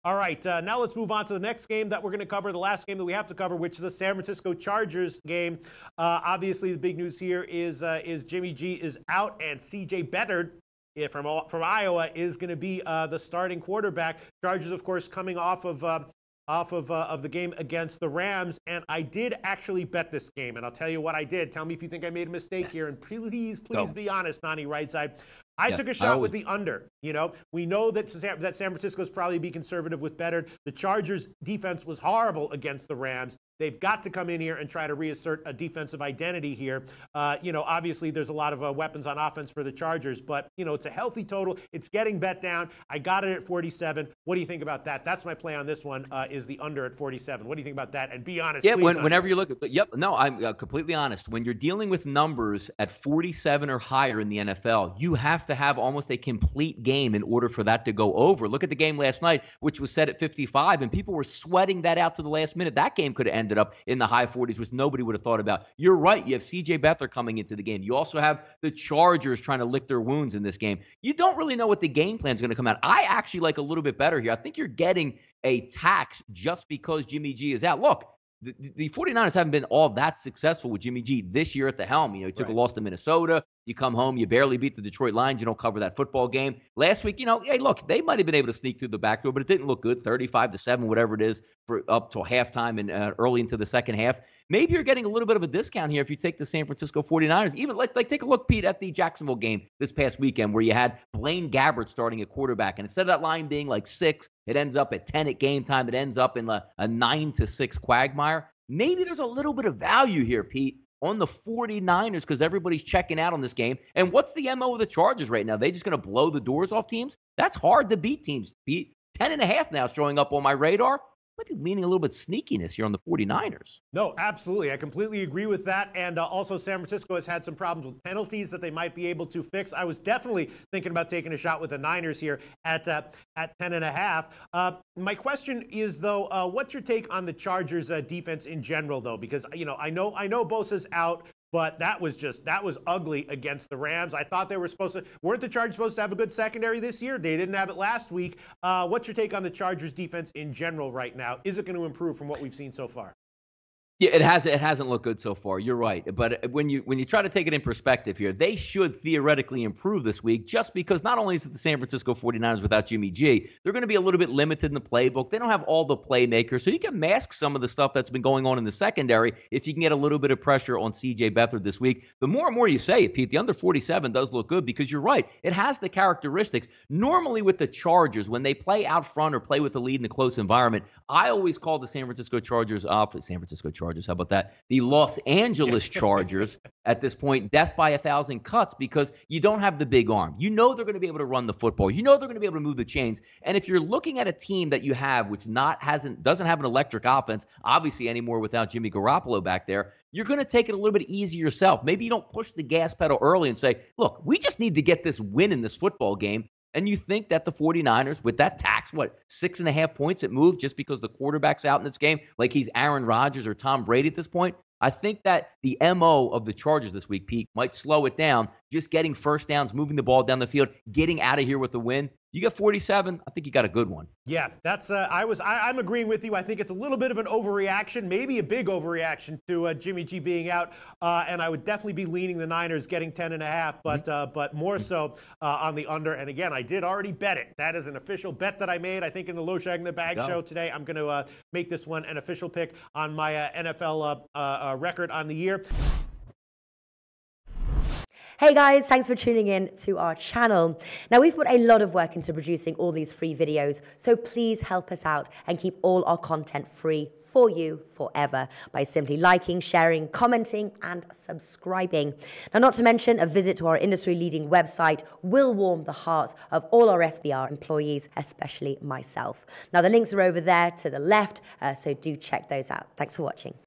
All right, now let's move on to the next game that we're going to cover, the last game that we have to cover, which is the San Francisco Chargers game. Obviously, the big news here is Jimmy G is out, and C.J. Beathard from Iowa is going to be the starting quarterback. Chargers, of course, coming off of the game against the Rams, and I did actually bet this game, and I'll tell you what I did. Tell me if you think I made a mistake here, and please be honest, Nani Rightside. I took a shot with the under. You know, we know that San Francisco's probably be conservative with Beathard. The Chargers' defense was horrible against the Rams. They've got to come in here and try to reassert a defensive identity here. You know, obviously there's a lot of weapons on offense for the Chargers, but, you know, it's a healthy total. It's getting bet down. I got it at 47. What do you think about that? That's my play on this one, is the under at 47. What do you think about that? And be honest. Yeah, whenever you look at, no, I'm completely honest. When you're dealing with numbers at 47 or higher in the NFL, you have to have almost a complete game in order for that to go over. Look at the game last night, which was set at 55, and people were sweating that out to the last minute. That game could have ended up in the high 40s, which nobody would have thought about. You're right. You have C.J. Beathard coming into the game. You also have the Chargers trying to lick their wounds in this game. You don't really know what the game plan is going to come out. I actually like a little bit better here. I think you're getting a tax just because Jimmy G is out. Look, the 49ers haven't been all that successful with Jimmy G this year at the helm. You know, he took a loss to Minnesota. You come home, you barely beat the Detroit Lions. You don't cover that football game. Last week, you know, hey, look, they might have been able to sneak through the back door, but it didn't look good. 35-7, whatever it is, for up till halftime and early into the second half. Maybe you're getting a little bit of a discount here if you take the San Francisco 49ers. Even like take a look, Pete, at the Jacksonville game this past weekend where you had Blaine Gabbert starting at quarterback. And instead of that line being like 6, it ends up at 10 at game time. It ends up in a 9-6 quagmire. Maybe there's a little bit of value here, Pete, on the 49ers because everybody's checking out on this game. And what's the MO of the Chargers right now? They just going to blow the doors off teams? That's hard to beat teams. Beat 10.5 now showing up on my radar. Might be leaning a little bit sneakiness here on the 49ers. No, absolutely. I completely agree with that. And also San Francisco has had some problems with penalties that they might be able to fix. I was definitely thinking about taking a shot with the Niners here at 10.5. My question is, though, what's your take on the Chargers defense in general, though? Because, you know, I know Bosa's out. But that was ugly against the Rams. I thought they weren't the Chargers supposed to have a good secondary this year? They didn't have it last week. What's your take on the Chargers defense in general right now? Is it going to improve from what we've seen so far? Yeah, it hasn't looked good so far. You're right. But when you try to take it in perspective here, they should theoretically improve this week just because not only is it the San Francisco 49ers without Jimmy G, they're going to be a little bit limited in the playbook. They don't have all the playmakers, so you can mask some of the stuff that's been going on in the secondary if you can get a little bit of pressure on C.J. Beathard this week. The more and more you say it, Pete, the under 47 does look good because you're right. It has the characteristics. Normally with the Chargers, when they play out front or play with the lead in a close environment, I always call the San Francisco Chargers how about that? The Los Angeles Chargers at this point, death by 1,000 cuts because you don't have the big arm. You know they're going to be able to run the football. You know they're going to be able to move the chains. And if you're looking at a team that you have which doesn't have an electric offense, obviously anymore without Jimmy Garoppolo back there, you're going to take it a little bit easy yourself. Maybe you don't push the gas pedal early and say, look, we just need to get this win in this football game. And you think that the 49ers, with that tax, 6.5 points it moved just because the quarterback's out in this game, like he's Aaron Rodgers or Tom Brady at this point? I think that the MO of the Chargers this week, Pete, might slow it down, just getting first downs, moving the ball down the field, getting out of here with the win. You got 47. I think you got a good one. Yeah, that's I'm agreeing with you. I think it's a little bit of an overreaction, maybe a big overreaction to Jimmy G being out, and I would definitely be leaning the Niners getting 10.5, but more so on the under. And again, I did already bet it. That is an official bet that I made. I think in the Low Shag in the Bag show today, I'm going to make this one an official pick on my NFL record on the year. Hey guys, thanks for tuning in to our channel. Now we've put a lot of work into producing all these free videos, so please help us out and keep all our content free for you forever by simply liking, sharing, commenting, and subscribing. Now, not to mention, a visit to our industry-leading website will warm the hearts of all our SBR employees, especially myself. Now, the links are over there to the left, so do check those out. Thanks for watching.